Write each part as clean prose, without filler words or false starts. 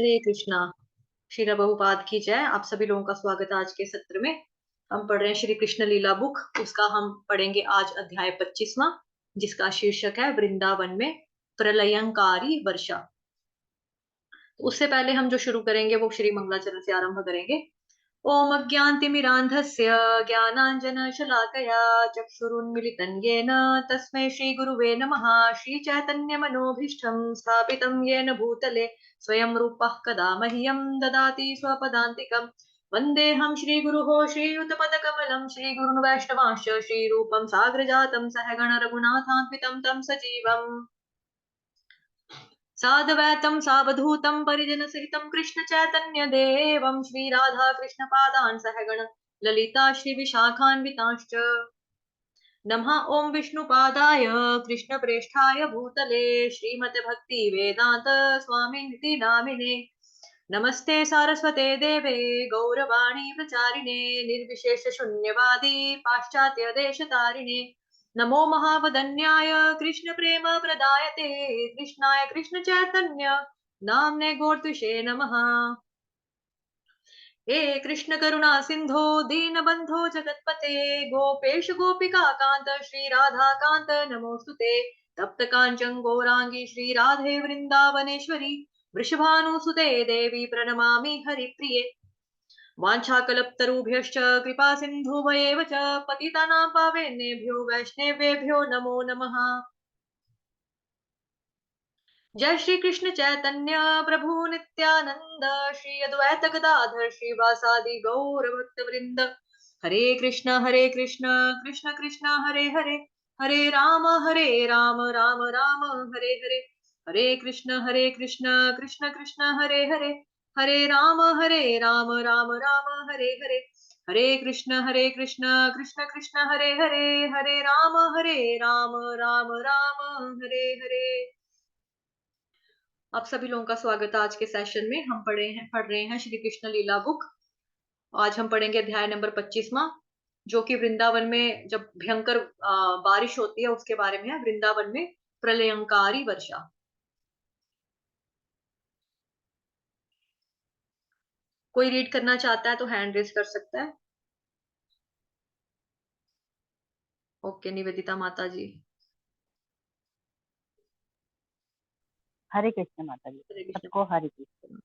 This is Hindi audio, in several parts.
हरे कृष्णा। श्रील प्रभुपाद की जय। आप सभी लोगों का स्वागत है आज के सत्र में। हम पढ़ रहे हैं श्री कृष्ण लीला बुक। उसका हम पढ़ेंगे आज अध्याय 25वां, जिसका शीर्षक है वृंदावन में प्रलयंकारी वर्षा। उससे पहले हम जो शुरू करेंगे वो श्री मंगलाचरण से आरंभ करेंगे। ओम अज्ञानतिमिरान्धस्य ज्ञानाञ्जनशलाकया चक्षुरुन्मिलितं येन तस्मै श्रीगुरुवे नमः। श्रीचैतन्यमनोभीष्टं स्थापितं येन भूतले स्वयं रूपः कदा मह्यं ददाति स्वपदान्तिकम्। वन्देऽहं श्रीगुरुः श्रीयुतपदकमलं श्रीगुरुन् वैष्णवांश्च श्रीरूपं साग्रजातं सहगण रघुनाथान्वितं तं सजीवम् साद्वैतं सावधूतं परिजनसहितं कृष्ण चैतन्य देवं श्री राधा कृष्ण पादान् सहगण ललिता श्री विशाखान्वितांश्च। नमः ओम विष्णुपादाय कृष्ण प्रेष्ठाय भूतले श्रीमते भक्ति वेदांत स्वामिनिति नामिने। नमस्ते सारस्वते देवे गौरवाणी प्रचारिणे निर्विशेष शून्यवादी पाश्चात्य देशतारिणे। नमो महावदन्याय कृष्ण प्रेम प्रदायते कृष्णाय कृष्ण चैतन्य नाम्ने गौरतुषे नमः। हे कृष्ण करुणा सिंधो दीनबंधो जगतपते गोपेश गोपिका कांत श्री राधा कांत नमोस्तुते। तप्त कांचन गौरांगी श्री राधे वृंदावनेश्वरी वृषभानुसुते देवी प्रणमामि हरिप्रिये। वाञ्छाकल्पतरुभ्यश्च कृपा सिन्धुभयेव च पतितानां पावनेभ्यो वैष्णवेभ्यो नमो नमः। जय श्री कृष्ण चैतन्य प्रभु नित्यानंद श्री अद्वैत गदाधर श्रीवासादि गौर भक्त वृंद। हरे कृष्ण कृष्ण कृष्ण हरे हरे हरे राम राम राम हरे हरे। हरे कृष्ण कृष्ण कृष्ण हरे हरे हरे राम राम हरे हरे। हरे कृष्ण कृष्ण कृष्ण हरे हरे हरे राम राम हरे हरे। आप सभी लोगों का स्वागत है आज के सेशन में। हम पढ़ रहे हैं श्री कृष्ण लीला बुक। आज हम पढ़ेंगे अध्याय नंबर 25वां, जो कि वृंदावन में जब भयंकर बारिश होती है उसके बारे में है। वृंदावन में प्रलयंकारी वर्षा। कोई रीड करना चाहता है तो हैंड रेज कर सकता है। ओके, निवेदिता माता जी। हरे कृष्ण माता जी। हरे कृष्ण। सबको हरे कृष्ण।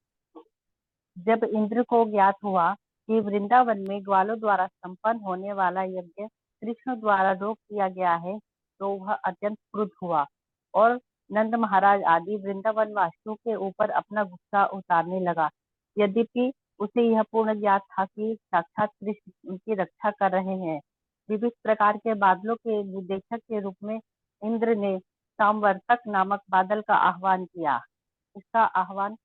जब इंद्र को ज्ञात हुआ कि वृंदावन में ग्वालों द्वारा संपन्न होने वाला यज्ञ कृष्ण द्वारा रोक दिया गया है, तो वह अत्यंत क्रुद्ध हुआ और नंद महाराज आदि वृंदावन वासियों के ऊपर अपना गुस्सा उतारने लगा। यद्यपि उसे यह पूर्ण ज्ञात था कि साक्षात कृष्ण उनकी रक्षा कर रहे हैं। विविध प्रकार के बादलों के निदेशक के रूप में इंद्र ने सामवर्तक नामक बादल का आह्वान किया। इसका आह्वान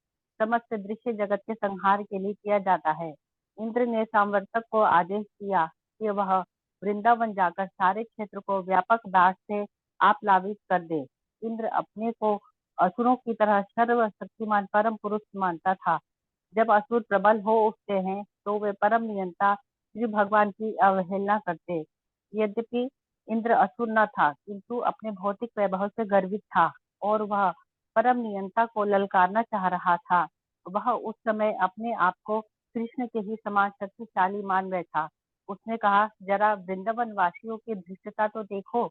समस्त दृश्य जगत के संहार के लिए किया जाता है। इंद्र ने सामवर्तक को आदेश दिया कि वह वृंदावन जाकर सारे क्षेत्र को व्यापक दास से आप्लावित कर दे। इंद्र अपने को असुरों की तरह सर्वशक्तिमान परम पुरुष मानता था। जब असुर प्रबल हो उठते हैं तो वे परम नियंता श्री भगवान की अवहेलना करते। यद्यपि इंद्र असुर न था, किंतु अपने भौतिक वैभव से गर्वित था और वह परम नियंता को ललकारना चाह रहा था। वह उस समय अपने आप को कृष्ण के ही समान शक्तिशाली मान बैठा। उसने कहा, जरा वृंदावन वासियों की धृष्टता तो देखो।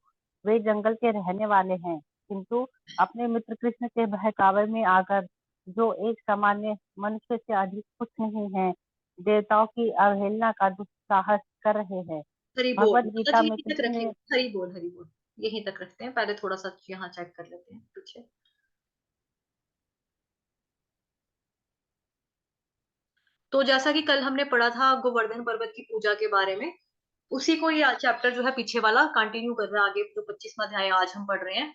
वे जंगल के रहने वाले हैं, किंतु अपने मित्र कृष्ण के बहकावे में आकर जो एक सामान्य मनुष्य से अधिक कुछ नहीं है, देवताओं की अवहेलना का दुस्साहस कर रहे हैं। हरि बोल। भगवत माता गीता जी में यहीं तक कृष्ण रखिए। ने हरि बोल हरि बोल। यहीं तक रखते हैं, पहले थोड़ा सा यहाँ चेक कर लेते हैं पीछे। तो जैसा कि कल हमने पढ़ा था गोवर्धन पर्वत की पूजा के बारे में, उसी को ये चैप्टर जो है पीछे वाला कंटिन्यू कर रहा है। आगे जो 25वां अध्याय आज हम पढ़ रहे हैं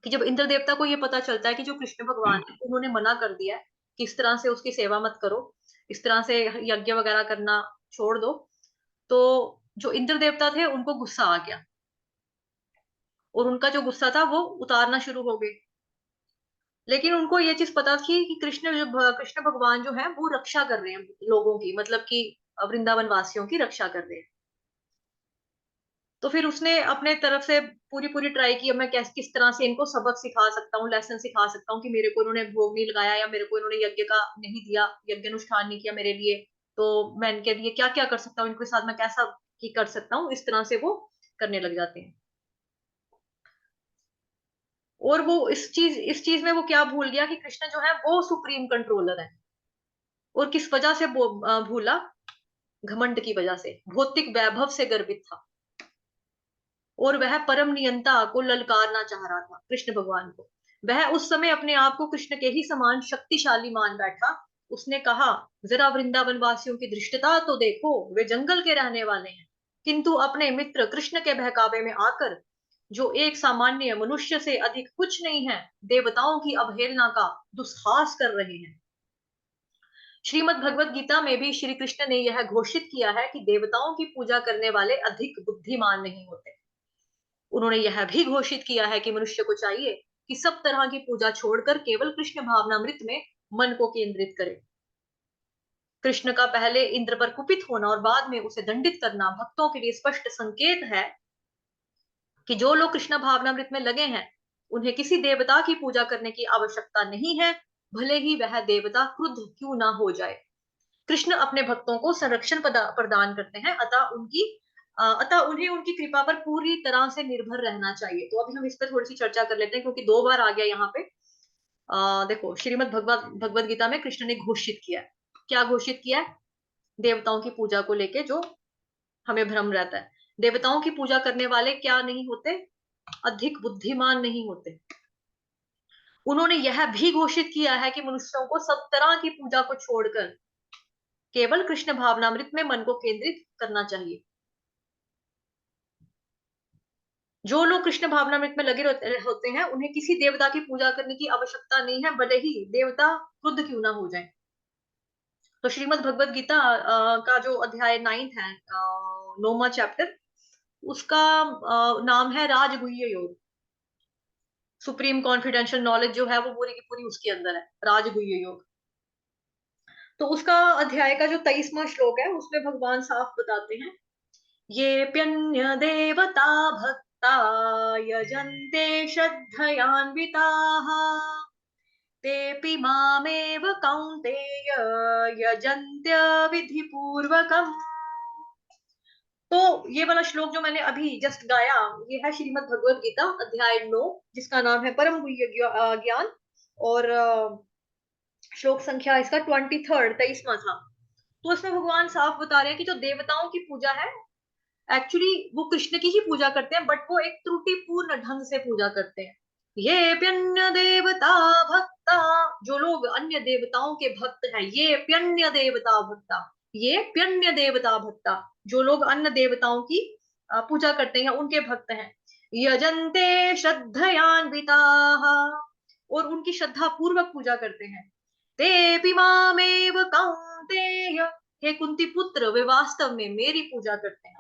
कि जब इंद्र देवता को ये पता चलता है कि जो कृष्ण भगवान है उन्होंने मना कर दिया है कि इस तरह से उसकी सेवा मत करो, इस तरह से यज्ञ वगैरह करना छोड़ दो, तो जो इंद्र देवता थे उनको गुस्सा आ गया और उनका जो गुस्सा था वो उतारना शुरू हो गए। लेकिन उनको ये चीज पता थी कि कृष्ण भगवान जो है वो रक्षा कर रहे हैं लोगों की, मतलब कि वृंदावन वासियों की रक्षा कर रहे हैं। तो फिर उसने अपने तरफ से पूरी पूरी ट्राई की मैं किस तरह से इनको सबक सिखा सकता हूँ, लेसन सिखा सकता हूँ कि मेरे को इन्होंने भोग नहीं लगाया या मेरे को इन्होंने यज्ञ का नहीं दिया, यज्ञ अनुष्ठान नहीं किया मेरे लिए, तो मैं इनके लिए क्या क्या कर सकता हूँ, इनके साथ मैं कैसा की कर सकता हूँ, इस तरह से वो करने लग जाते हैं। और वो इस चीज में वो क्या भूल गया कि कृष्ण जो है वो सुप्रीम कंट्रोलर है। और किस वजह से भूला? घमंड की वजह से, भौतिक वैभव से गर्वित था, और वह परम नियंता को ललकारना चाह रहा था, कृष्ण भगवान को। वह उस समय अपने आप को कृष्ण के ही समान शक्तिशाली मान बैठा। उसने कहा, जरा वृंदावन वासियों की धृष्टता तो देखो, वे जंगल के रहने वाले हैं, किंतु अपने मित्र कृष्ण के बहकावे में आकर, जो एक सामान्य मनुष्य से अधिक कुछ नहीं है, देवताओं की अवहेलना का दुस्साहस कर रहे हैं। श्रीमद् भगवत गीता में भी श्री कृष्ण ने यह घोषित किया है कि देवताओं की पूजा करने वाले अधिक बुद्धिमान नहीं होते। उन्होंने यह भी घोषित किया है कि मनुष्य को चाहिए कि सब तरह की पूजा छोड़कर केवल कृष्ण भावनामृत में मन को केंद्रित करे। कृष्ण का पहले इंद्र पर कुपित होना और बाद में उसे दंडित करना भक्तों के लिए स्पष्ट संकेत है कि जो लोग कृष्ण भावनामृत में लगे हैं, उन्हें किसी देवता की पूजा करने की आवश्यकता नहीं है, भले ही वह देवता क्रुद्ध क्यों ना हो जाए। कृष्ण अपने भक्तों को संरक्षण प्रदान करते हैं, अतः उन्हें उनकी कृपा पर पूरी तरह से निर्भर रहना चाहिए। तो अभी हम इस पर थोड़ी सी चर्चा कर लेते हैं, क्योंकि 2 बार आ गया यहाँ पे। देखो, श्रीमद् भगवत गीता में कृष्ण ने घोषित किया है, क्या घोषित किया है? देवताओं की पूजा को लेके जो हमें भ्रम रहता है, देवताओं की पूजा करने वाले क्या नहीं होते? अधिक बुद्धिमान नहीं होते। उन्होंने यह भी घोषित किया है कि मनुष्यों को सब तरह की पूजा को छोड़कर केवल कृष्ण भावनामृत में मन को केंद्रित करना चाहिए। जो लोग कृष्ण भावनामृत में लगे होते हैं, उन्हें किसी देवता की पूजा करने की आवश्यकता नहीं है, भले ही देवता क्रुद्ध क्यों ना हो जाए। तो श्रीमद् भगवत गीता का जो अध्याय 9 है, 9वां चैप्टर, उसका नाम है राजगुह्य योग। सुप्रीम कॉन्फिडेंशियल नॉलेज जो है वो पूरी की पूरी उसके अंदर है, राजगुह्य योग। तो उसका अध्याय का जो 23वां श्लोक है, उसमें भगवान साफ बताते हैं, ये प्यन्य देवता भक्ता यजन्ते श्रद्धयान्विताः तेऽपि मामेव कौन्तेय यजन्त्य विधिपूर्वकम्। तो ये वाला श्लोक जो मैंने अभी जस्ट गाया, ये है श्रीमद् भगवत गीता अध्याय 9, जिसका नाम है परम गुह्य ज्ञान, और श्लोक संख्या इसका 23वां था। तो इसमें भगवान साफ बता रहे हैं कि जो देवताओं की पूजा है, एक्चुअली वो कृष्ण की ही पूजा करते हैं, बट वो एक त्रुटिपूर्ण ढंग से पूजा करते हैं। ये प्यन्य देवता भक्ता, जो लोग अन्य देवताओं के भक्त हैं, ये प्यन्य देवता भक्ता, ये प्यन्य देवता भक्ता, जो लोग अन्य देवताओं की पूजा करते हैं, उनके भक्त हैं। यजन्ते श्रद्धयान्विताः, और उनकी श्रद्धा पूर्वक पूजा करते हैं। तेऽपि मामेव कौन्तेय, हे कुंती पुत्र, वे वास्तव में मेरी पूजा करते हैं।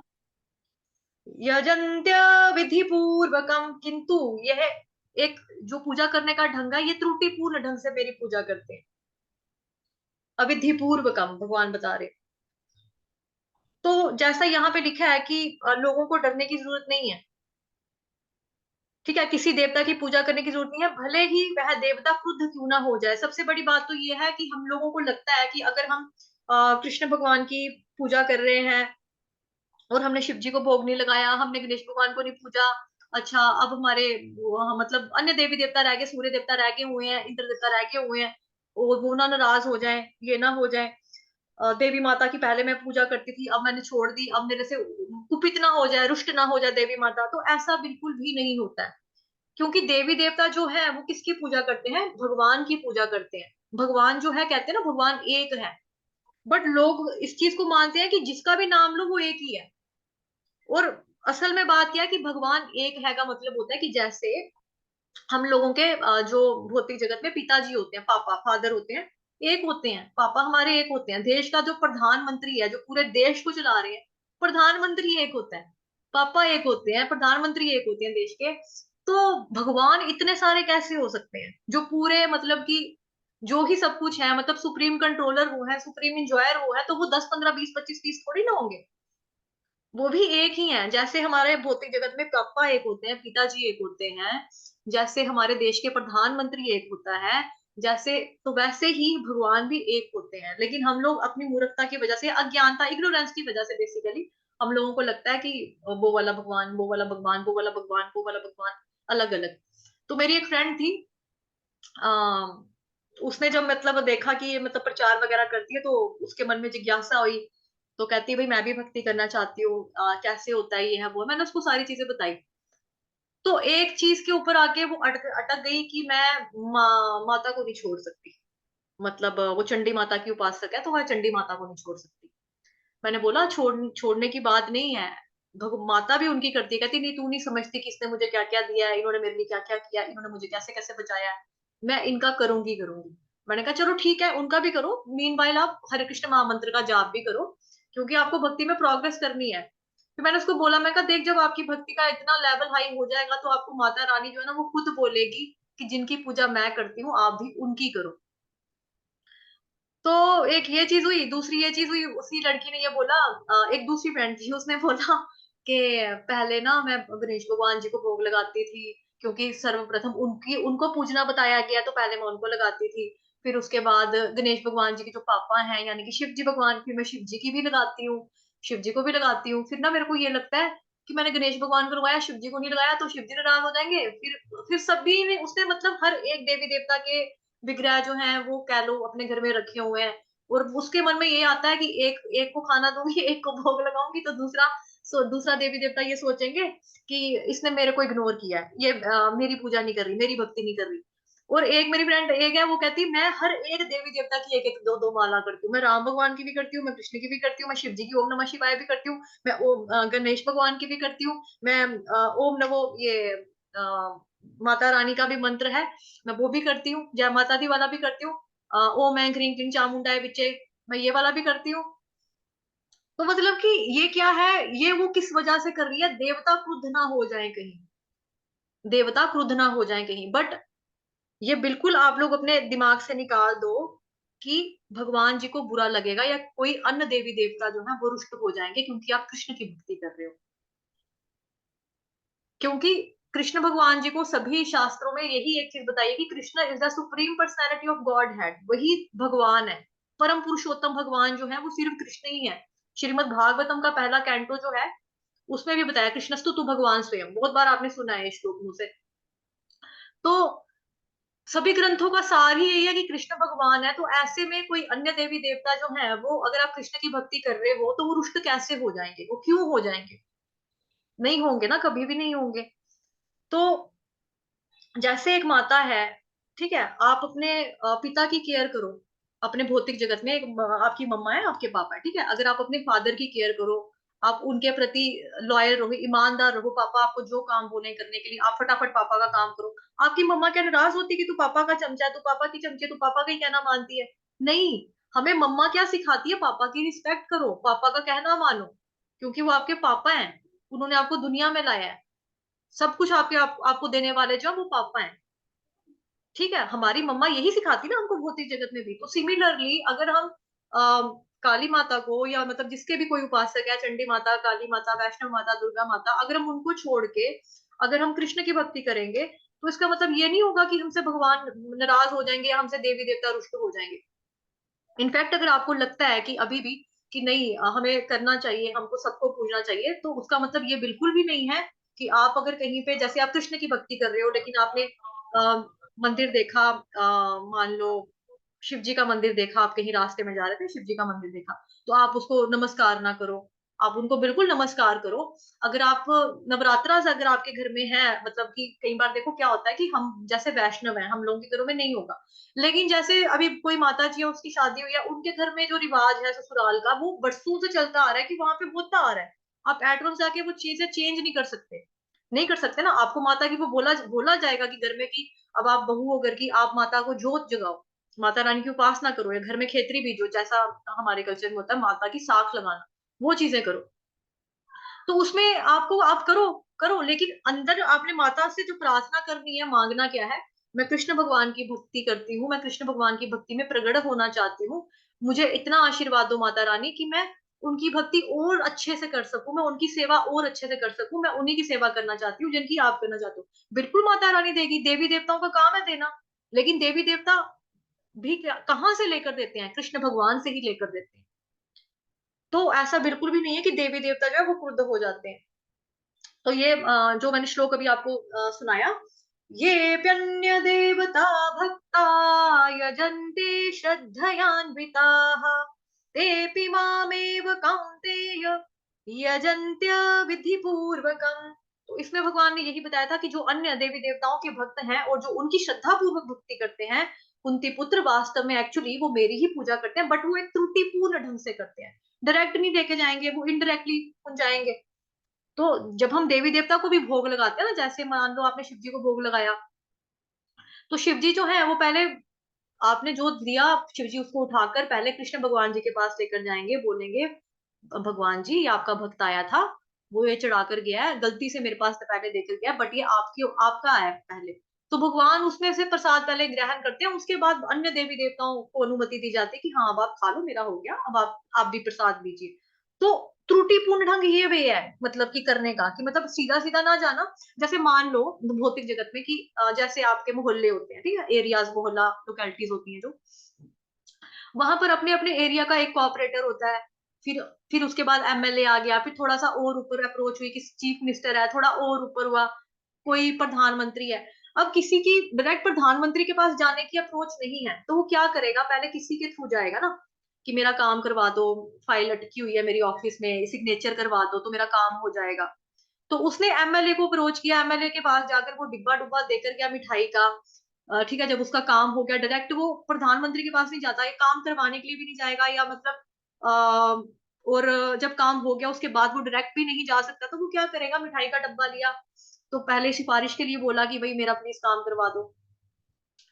यजन्त्य विधि पूर्वकम, किंतु यह एक जो पूजा करने का ढंग है, ये त्रुटिपूर्ण ढंग से मेरी पूजा करते हैं। अविधि पूर्वकम भगवान बता रहे। तो जैसा यहाँ पे लिखा है कि लोगों को डरने की जरूरत नहीं है, ठीक है, किसी देवता की पूजा करने की जरूरत नहीं है, भले ही वह देवता क्रुद्ध क्यों ना हो जाए। सबसे बड़ी बात तो ये है कि हम लोगों को लगता है कि अगर हम कृष्ण भगवान की पूजा कर रहे हैं और हमने शिव जी को भोग नहीं लगाया, हमने गणेश भगवान को नहीं पूजा, अच्छा अब हमारे मतलब अन्य देवी देवता रह गए, सूर्य देवता रह गए हुए हैं, इंद्र देवता रह गए हुए हैं, और वो ना नाराज हो जाए, ये ना हो जाए, देवी माता की पहले मैं पूजा करती थी, अब मैंने छोड़ दी, अब मेरे से कुपित ना हो जाए, रुष्ट ना हो जाए देवी माता। तो ऐसा बिल्कुल भी नहीं होता है, क्योंकि देवी देवता जो है वो किसकी पूजा करते हैं? भगवान की पूजा करते हैं। भगवान जो है, कहते हैं ना, भगवान एक है, बट लोग इस चीज को मानते हैं कि जिसका भी नाम लो वो एक ही है। और असल में बात क्या है कि भगवान एक है का मतलब होता है कि जैसे हम लोगों के जो भौतिक जगत में पिताजी होते हैं, पापा फादर होते हैं, एक होते हैं, पापा हमारे एक होते हैं। देश का जो प्रधानमंत्री है, जो पूरे देश को चला रहे हैं, प्रधानमंत्री एक होता है, पापा एक होते हैं, प्रधानमंत्री एक होते हैं देश के। तो भगवान इतने सारे कैसे हो सकते हैं, जो पूरे मतलब कि जो ही सब कुछ है, मतलब सुप्रीम कंट्रोलर वो है, सुप्रीम इंजॉयर वो है, तो वो 10 15 20 25 30 थोड़ी ना होंगे। वो भी एक ही है। जैसे हमारे भौतिक जगत में पापा एक होते हैं, पिताजी एक होते हैं, जैसे हमारे देश के प्रधानमंत्री एक होता है, जैसे तो वैसे ही भगवान भी एक होते हैं। लेकिन हम लोग अपनी मूर्खता की वजह से, अज्ञानता, इग्नोरेंस की वजह से बेसिकली हम लोगों को लगता है कि वो वाला भगवान, वो वाला भगवान, वो वाला भगवान, वो वाला भगवान अलग अलग। तो मेरी एक फ्रेंड थी, आ, उसने जब मतलब देखा कि ये मतलब प्रचार वगैरह करती है, तो उसके मन में जिज्ञासा हुई। तो कहती है भाई मैं भी भक्ति करना चाहती हूँ, कैसे होता है, ये है वो है। मैंने उसको सारी चीजें बताई। तो एक चीज के ऊपर आके वो अटक अटक गई कि मैं माता को नहीं छोड़ सकती। मतलब वो चंडी माता की उपासक है, तो वह चंडी माता को नहीं छोड़ सकती। मैंने बोला छोड़ने की बात नहीं है, माता भी उनकी करती है। कहती नहीं, तू नहीं समझती कि इसने मुझे क्या क्या दिया है, इन्होंने मेरे लिए क्या क्या किया, इन्होंने मुझे कैसे कैसे बचाया है, मैं इनका करूंगी करूंगी। मैंने कहा चलो ठीक है, उनका भी करो, मीन वाइल आप हरे कृष्ण महामंत्र का जाप भी करो, क्योंकि आपको भक्ति में प्रोग्रेस करनी है। फिर मैंने उसको बोला, मैं कहा देख, जब आपकी भक्ति का इतना लेवल हाई हो जाएगा, तो आपको माता रानी जो है ना, वो खुद बोलेगी कि जिनकी पूजा मैं करती हूँ, आप भी उनकी करो। तो एक ये चीज हुई, दूसरी ये चीज हुई, उसी लड़की ने ये बोला, एक दूसरी फ्रेंड थी, उसने बोला कि पहले ना मैं गणेश भगवान जी को भोग लगाती थी, क्योंकि सर्वप्रथम उनकी उनको पूजना बताया गया, तो पहले मैं उनको लगाती थी। फिर उसके बाद गणेश भगवान जी के जो पापा हैं, यानी कि शिव जी भगवान, फिर मैं शिव जी की भी लगाती हूँ, शिव जी को भी लगाती हूँ। फिर ना मेरे को ये लगता है कि मैंने गणेश भगवान को लगाया, शिव जी को नहीं लगाया, तो शिव जी नाराज हो जाएंगे। फिर सभी ने, उसने मतलब हर एक देवी देवता के विग्रह जो हैं वो कह लो अपने घर में रखे हुए हैं। और उसके मन में ये आता है कि एक एक को खाना दूंगी, एक को भोग लगाऊंगी, तो दूसरा देवी देवता ये सोचेंगे कि इसने मेरे को इग्नोर किया है, ये मेरी पूजा नहीं कर रही, मेरी भक्ति नहीं कर रही। और एक मेरी फ्रेंड एक है, वो कहती है मैं हर एक देवी देवता की एक एक दो दो माला करती हूँ। मैं राम भगवान की भी करती हूँ, मैं कृष्ण की भी करती हूँ, मैं शिव जी की ओम नमः शिवाय भी करती हूँ, मैं गणेश भगवान की भी करती हूँ, मैं ओम नमो ये माता रानी का भी मंत्र है, मैं वो भी करती हूँ, जय माता दी वाला भी करती हूँ, ओम ऐं ह्रीं क्लीं चामुंडाय विचे, मैं ये वाला भी करती हूँ। तो मतलब कि ये क्या है, ये वो किस वजह से कर रही है, देवता क्रुद्ध ना हो जाए कहीं, देवता क्रुद्ध ना हो जाए कहीं। बट ये बिल्कुल आप लोग अपने दिमाग से निकाल दो कि भगवान जी को बुरा लगेगा या कोई अन्य देवी देवता जो है वो रुष्ट हो जाएंगे, क्योंकि आप कृष्ण की भक्ति कर रहे हो। क्योंकि कृष्ण भगवान जी को सभी शास्त्रों में यही एक चीज बताई है कि Krishna is the supreme personality of God head, वही भगवान है। परम पुरुषोत्तम भगवान जो है वो सिर्फ कृष्ण ही है। श्रीमद् भागवतम का पहला कैंटो जो है, उसमें भी बताया कृष्णस्तु तू भगवान स्वयं, बहुत बार आपने सुना है ये श्लोक मुंह से। तो सभी ग्रंथों का सार ही यही है कि कृष्ण भगवान है। तो ऐसे में कोई अन्य देवी देवता जो है वो, अगर आप कृष्ण की भक्ति कर रहे हो, तो वो रुष्ट कैसे हो जाएंगे, वो क्यों हो जाएंगे? नहीं होंगे ना, कभी भी नहीं होंगे। तो जैसे एक माता है, ठीक है, आप अपने पिता की केयर करो। अपने भौतिक जगत में आपकी मम्मा है, आपके पापा है, ठीक है, अगर आप अपने फादर की केयर करो, आप उनके प्रति लॉयल रहो, ईमानदार रहो, पापा आपको जो काम बोले करने के लिए, आप फटाफट पापा का काम करो। आपकी मम्मा क्या नाराज होती कि तू पापा का चमचा है, तू पापा की चमची है, तू पापा का ही कहना मानती है? नहीं। हमें मम्मा क्या सिखाती है, पापा की रिस्पेक्ट करो, पापा का कहना मानो, क्योंकि वो आपके पापा हैं, उन्होंने आपको दुनिया में लाया है। सब कुछ आपको देने वाले जो है वो पापा हैं। ठीक है, हमारी मम्मा यही सिखाती ना हमको भौतिक जगत में भी। तो सिमिलरली अगर हम काली माता को, या मतलब जिसके भी कोई उपासक है, चंडी माता, काली माता, वैष्णव माता, दुर्गा माता, अगर हम उनको छोड़ के अगर हम कृष्ण की भक्ति करेंगे, तो इसका मतलब ये नहीं होगा कि हमसे भगवान नाराज हो जाएंगे या हमसे देवी देवता रुष्ट हो जाएंगे। इनफैक्ट अगर आपको लगता है कि अभी भी कि नहीं, हमें करना चाहिए, हमको सबको पूजना चाहिए, तो उसका मतलब ये बिल्कुल भी नहीं है कि आप अगर कहीं पे, जैसे आप कृष्ण की भक्ति कर रहे हो, लेकिन आपने मंदिर देखा, मान लो शिव जी का मंदिर देखा, आप कहीं रास्ते में जा रहे थे, शिव जी का मंदिर देखा, तो आप उसको नमस्कार ना करो। आप उनको बिल्कुल नमस्कार करो। अगर आप नवरात्रा से अगर आपके घर में है, मतलब कि कई बार देखो क्या होता है कि हम जैसे वैष्णव हैं, हम लोगों के घरों में नहीं होगा, लेकिन जैसे अभी कोई माता जी है, उसकी शादी हुई है, उनके घर में जो रिवाज है ससुराल का, वो बरसों से चलता आ रहा है कि वहां पे होता आ रहा है। आप एट वंस जाके वो चीजें चेंज नहीं कर सकते, नहीं कर सकते ना। आपको माता की वो बोला बोला जाएगा कि घर में कि अब आप बहू हो घर की, आप माता को जोत जगाओ, माता रानी की उपासना करो, या घर में खेतरी बीजो, जैसा हमारे कल्चर में होता है माता की साख लगाना, वो चीजें करो। तो उसमें आपको आप करो, करो, लेकिन अंदर आपने माता से जो प्रार्थना करनी है, मांगना क्या है, मैं कृष्ण भगवान की भक्ति करती हूँ, मैं कृष्ण भगवान की भक्ति में प्रगट होना चाहती हूँ, मुझे इतना आशीर्वाद दो माता रानी कि मैं उनकी भक्ति और अच्छे से कर सकूं, मैं उनकी सेवा और अच्छे से कर सकूं, मैं उन्हीं की सेवा करना चाहती हूँ जिनकी आप करना चाहते हो। बिल्कुल माता रानी देगी, देवी देवताओं का काम है देना। लेकिन देवी देवता भी कहाँ से लेकर देते हैं? कृष्ण भगवान से ही लेकर देते हैं। तो ऐसा बिल्कुल भी नहीं है कि देवी देवता जो है वो क्रुद्ध हो जाते हैं। तो ये जो मैंने श्लोक अभी आपको सुनाया, ये प्यन्य देवता भक्ता यजन्ते श्रद्धयान्विताः तेऽपि मामेव कौन्तेय यजन्त्य विधि पूर्वकम्। तो इसमें भगवान ने यही बताया था कि जो अन्य देवी देवताओं के भक्त हैं और जो उनकी श्रद्धा पूर्वक भक्ति करते हैं, कुंती पुत्र वास्तव में एक्चुअली वो मेरी ही पूजा करते हैं, बट वो एक त्रुटिपूर्ण ढंग से करते हैं। डायरेक्ट नहीं लेके जाएंगे, वो इनडायरेक्टली जाएंगे। तो जब हम देवी देवता को भी भोग लगाते हैं ना, जैसे मान लो आपने शिव जी को भोग लगाया, तो शिव जी जो है वो पहले आपने जो दिया, शिव जी उसको उठाकर पहले कृष्ण भगवान जी के पास लेकर जाएंगे, बोलेंगे भगवान जी ये आपका भक्त आया था, वो ये चढ़ा कर गया है, गलती से मेरे पास तो पहले देकर गया, बट ये आपकी आपका आया पहले। तो भगवान उसमें से प्रसाद पहले ग्रहण करते हैं, उसके बाद अन्य देवी देवताओं को अनुमति दी जाती है कि हाँ अब आप खा लो, मेरा हो गया, अब आप भी प्रसाद दीजिए। तो त्रुटिपूर्ण ढंग ये वे है मतलब कि करने का, कि मतलब सीधा सीधा ना जाना। जैसे मान लो भौतिक जगत में कि जैसे आपके मोहल्ले होते हैं, ठीक है, एरियाज, मोहल्ला लोकेलिटीज होती हैं जो, वहां पर अपने अपने एरिया का एक कोऑपरेटर होता है। फिर उसके बाद एमएलए आ गया, फिर थोड़ा सा और ऊपर अप्रोच हुई कि चीफ मिनिस्टर है, थोड़ा और ऊपर हुआ कोई प्रधानमंत्री है। अब किसी की डायरेक्ट प्रधानमंत्री के पास जाने की अप्रोच नहीं है, तो वो क्या करेगा, पहले किसी के थ्रू जाएगा ना, कि मेरा काम करवा दो, फाइल अटकी हुई है मेरी ऑफिस में, सिग्नेचर करवा दो तो मेरा काम हो जाएगा। तो उसने एमएलए को अप्रोच किया, एमएलए के पास जाकर वो डिब्बा डुब्बा देकर गया मिठाई का। ठीक है, जब उसका काम हो गया डायरेक्ट वो प्रधानमंत्री के पास नहीं जाता, ये काम करवाने के लिए भी नहीं जाएगा, या मतलब और जब काम हो गया उसके बाद वो डायरेक्ट भी नहीं जा सकता, तो वो क्या करेगा, मिठाई का डब्बा लिया, तो पहले सिफारिश के लिए बोला कि भाई मेरा प्लीज काम करवा दो,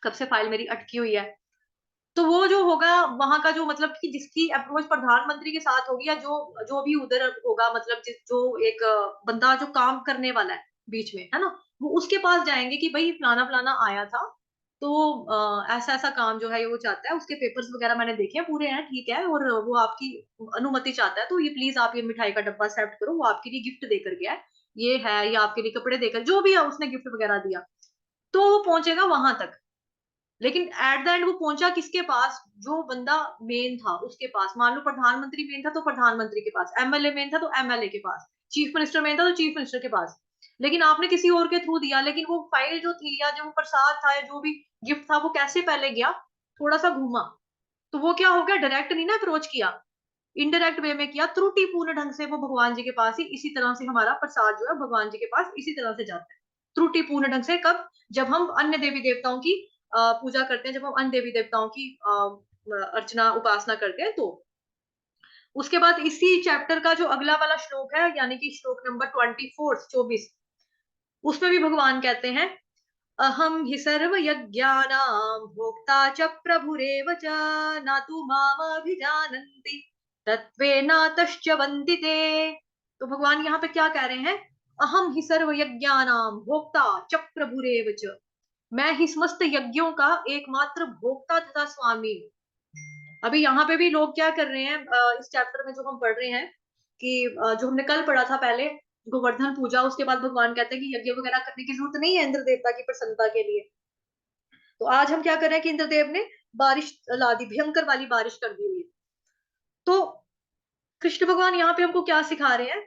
कब से फाइल मेरी अटकी हुई है। तो वो जो होगा वहां का जो मतलब कि जिसकी अप्रोच प्रधानमंत्री के साथ होगी, या जो जो भी उधर होगा, मतलब जिस जो एक बंदा जो काम करने वाला है बीच में, है ना, वो उसके पास जाएंगे कि भाई फलाना फलाना आया था, तो ऐसा ऐसा काम जो है ये वो चाहता है, उसके पेपर्स वगैरह मैंने देखे हैं, पूरे हैं, ठीक है, और वो आपकी अनुमति चाहता है, तो ये प्लीज आप ये मिठाई का डब्बा एक्सेप्ट करो, वो आपके लिए गिफ्ट देकर गया है, ये है, या आपके लिए कपड़े देकर, जो भी है उसने गिफ्ट वगैरह दिया। तो वो पहुंचेगा वहां तक, लेकिन एट द एंड वो पहुंचा किसके पास, जो बंदा मेन था उसके पास। मान लो प्रधानमंत्री मेन था तो प्रधानमंत्री के पास, एमएलए मेन था तो एमएलए के पास, चीफ मिनिस्टर मेन था तो चीफ मिनिस्टर के पास। लेकिन आपने किसी और के थ्रू दिया, लेकिन वो फाइल जो थी या जो प्रसाद था या जो भी गिफ्ट था वो कैसे पहले गया, थोड़ा सा घूमा। तो वो क्या हो गया, डायरेक्ट नहीं ना अप्रोच किया, इनडायरेक्ट वे में किया, त्रुटिपूर्ण ढंग से वो भगवान जी के पास ही, इसी तरह से हमारा प्रसाद जो है भगवान जी के पास इसी तरह से जाता है, त्रुटिपूर्ण ढंग से। कब? जब हम अन्य देवी देवताओं की पूजा करते हैं, जब हम अन्य देवी देवताओं की अर्चना उपासना करते हैं, तो उसके बाद इसी चैप्टर का जो अगला वाला श्लोक है, यानी कि श्लोक नंबर 24, उसमें भी भगवान कहते हैं, अहम हि सर्व यज्ञानां भोक्ता च प्रभुरेव च न तु मामभिजानन्ति तत्त्वेनातश्च वन्ति ते। तो भगवान यहाँ पे क्या कह रहे हैं, अहम हि सर्व यज्ञानां भोक्ता च प्रभुरेव च, मैं ही समस्त यज्ञों का एकमात्र भोक्ता तथा स्वामी हूँ। अभी यहाँ पे भी लोग क्या कर रहे हैं, इस चैप्टर में जो हम पढ़ रहे हैं, कि जो हमने कल पढ़ा था पहले, गोवर्धन पूजा, उसके बाद भगवान कहते हैं कि यज्ञ वगैरह करने की जरूरत नहीं है इंद्र देवता की प्रसन्नता के लिए। तो आज हम क्या कर रहे हैं कि इंद्रदेव ने बारिश ला दी, भयंकर वाली बारिश कर दी हुई है। तो कृष्ण भगवान यहाँ पे हमको क्या सिखा रहे हैं,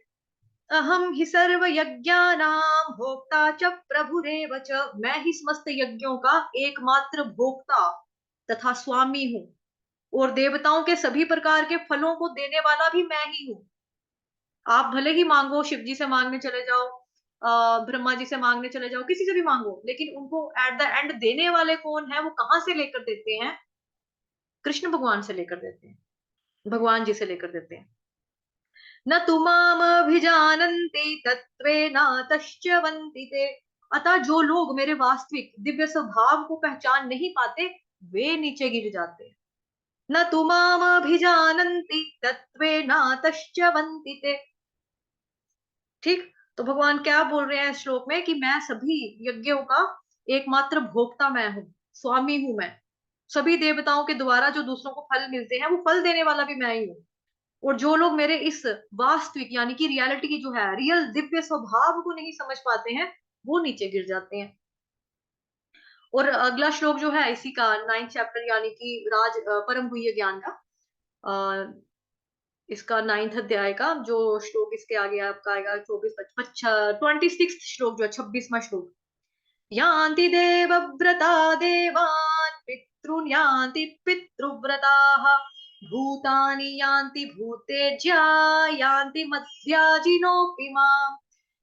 अहम हि सर्व यज्ञानां भोक्ता च प्रभुरेव च, मैं ही समस्त यज्ञों का एकमात्र भोक्ता तथा स्वामी हूँ, और देवताओं के सभी प्रकार के फलों को देने वाला भी मैं ही हूँ। आप भले ही मांगो, शिव जी से मांगने चले जाओ, ब्रह्मा जी से मांगने चले जाओ, किसी से भी मांगो, लेकिन उनको एट द एंड देने वाले कौन है, वो कहाँ से लेकर देते हैं, कृष्ण भगवान से लेकर देते हैं, भगवान जी से लेकर देते हैं। न तुमामभिजानन्ति तत्त्वेनातश्च वन्ति ते। अतः जो लोग मेरे वास्तविक दिव्य स्वभाव को पहचान नहीं पाते, वे नीचे गिर जाते हैं। न तुमामभिजानन्ति तत्त्वेनातश्च वन्ति ते। ठीक, तो भगवान क्या बोल रहे हैं इस श्लोक में, कि मैं सभी यज्ञों का एकमात्र भोक्ता मैं हूँ, स्वामी हूं मैं। सभी देवताओं के द्वारा जो दूसरों को फल मिलते हैं, वो फल देने वाला भी मैं ही हूँ। और जो लोग मेरे इस वास्तविक यानी कि रियलिटी की जो है रियल दिव्य स्वभाव को नहीं समझ पाते हैं, वो नीचे गिर जाते हैं। और अगला श्लोक जो है इसी का 9th चैप्टर यानी कि परम गुह्य ज्ञान का, अ, इसका 9th अध्याय का जो श्लोक इसके आगे आपका आएगा 26 श्लोक जो है 26वां श्लोक। यान्ति देवव्रता देवान् पितॄन् यान्ति पितृव्रताः भूतानि यान्ति भूतेज्या यान्ति मद्याजिनोऽपि माम्।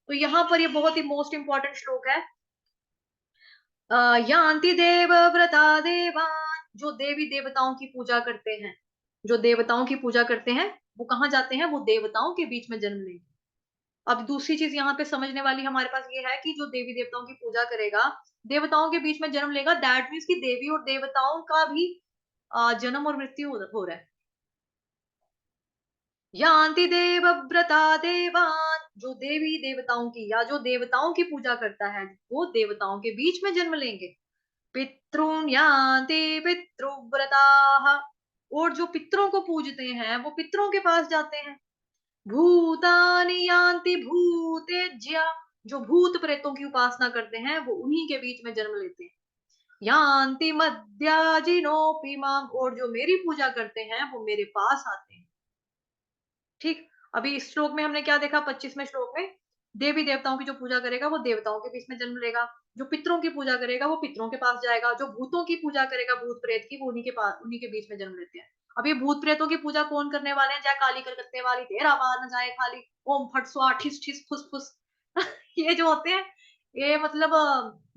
तो यहाँ पर ये बहुत ही मोस्ट इंपॉर्टेंट श्लोक है। यान्ति देवव्रता देवान्, जो देवी देवताओं की पूजा करते हैं, जो देवताओं की पूजा करते हैं वो कहाँ जाते हैं, वो देवताओं के बीच में जन्म लेंगे। अब दूसरी चीज यहाँ पे समझने वाली हमारे पास ये है कि जो देवी देवताओं की पूजा करेगा देवताओं के बीच में जन्म लेगा, दैट मीन्स कि देवी और देवताओं का भी जन्म और मृत्यु हो रहा है। यान्ति देवव्रता देवान्, जो देवी देवताओं की या जो देवताओं की पूजा करता है वो देवताओं के बीच में जन्म लेंगे। पितॄन् यान्ति पितृव्रताः, और जो पितरों को पूजते हैं वो पितरों के पास जाते हैं। भूतानि यान्ति भूतेज्या, जो भूत प्रेतों की उपासना करते हैं वो उन्हीं के बीच में जन्म लेते हैं। यान्ति मद्याजिनोऽपि माम्, और जो मेरी पूजा करते हैं वो मेरे पास आते हैं। ठीक, अभी इस श्लोक में हमने क्या देखा, 25वें श्लोक में देवी देवताओं की जो पूजा करेगा वो देवताओं के बीच में जन्म लेगा, जो पितरों की पूजा करेगा वो पितरों के पास जाएगा, जो भूतों की पूजा करेगा भूत प्रेत की वो उन्हीं के बीच में जन्म लेते हैं। अब ये भूत प्रेतों की पूजा कौन करने वाले हैं, जय काली कलकत्ते वाली तेरा पार न जाए खाली, ओम फट स्वा ठिस ठिस फुस फुस ये जो होते हैं ये मतलब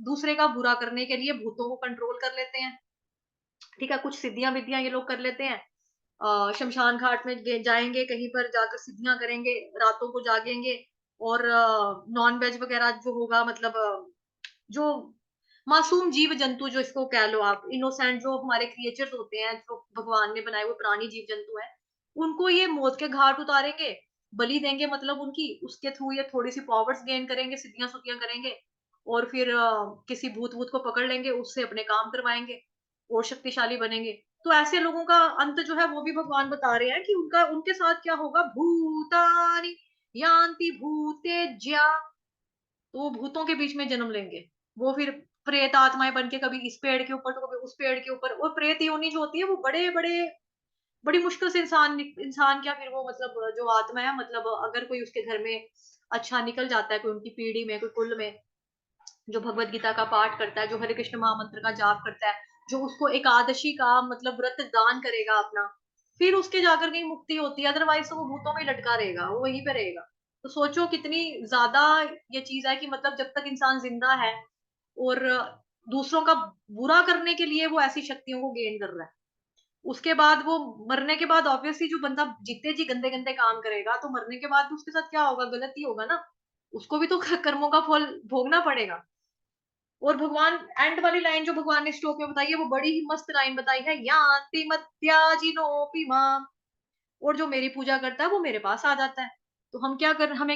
दूसरे का बुरा करने के लिए भूतों को कंट्रोल कर लेते हैं। ठीक है, कुछ सिद्धियां विद्यां ये लोग कर लेते हैं। शमशान घाट में जाएंगे, कहीं पर जाकर सिद्धियां करेंगे, रातों को जागेंगे और नॉन वेज वगैरह जो होगा, मतलब जो मासूम जीव जंतु जो इसको कह लो आप, इनोसेंट जो हमारे क्रिएचर्स होते हैं जो भगवान ने बनाए हुए प्राणी जीव जंतु हैं, उनको ये मौत के घाट उतारेंगे, बलि देंगे, मतलब उनकी उसके थ्रू ये थोड़ी सी पावर्स गेन करेंगे, सिद्धियां सुद्धियां करेंगे और फिर किसी भूत भूत को पकड़ लेंगे, उससे अपने काम करवाएंगे और शक्तिशाली बनेंगे। तो ऐसे लोगों का अंत जो है वो भी भगवान बता रहे हैं कि उनका उनके साथ क्या होगा। भूतानि यान्ति भूतेज्या, तो वो भूतों के बीच में जन्म लेंगे। वो फिर प्रेत आत्माएं बन के कभी इस पेड़ के ऊपर तो कभी उस पेड़ के ऊपर, और प्रेत योनि जो होती है वो बड़े बड़े बड़ी मुश्किल से इंसान क्या फिर वो मतलब जो आत्मा है, मतलब अगर कोई उसके घर में अच्छा निकल जाता है, कोई उनकी पीढ़ी में कोई कुल में जो भगवत गीता का पाठ करता है, जो हरे कृष्ण महामंत्र का जाप करता है, जो उसको एकादशी का मतलब व्रत दान करेगा अपना, फिर उसके जाकर कहीं मुक्ति होती है, अदरवाइज तो वो भूतों में लटका रहेगा, वो वहीं पे रहेगा। तो सोचो कितनी ज्यादा ये चीज है कि मतलब जब तक इंसान जिंदा है और दूसरों का बुरा करने के लिए वो ऐसी शक्तियों को गेन कर रहा है, उसके बाद वो मरने के बाद ऑब्वियसली जो बंदा जितने जी गंदे गंदे काम करेगा तो मरने के बाद भी उसके साथ क्या होगा, गलत ही होगा ना, उसको भी तो कर्मों का फल भोगना पड़ेगा। और भगवान एंड वाली लाइन जो भगवान ने श्लोक में बताई है वो बड़ी ही मस्त लाइन बताई है, यान्ति मत्याजिनोऽपि माम्, और जो मेरी पूजा करता है वो मेरे पास आ जाता है। तो हमें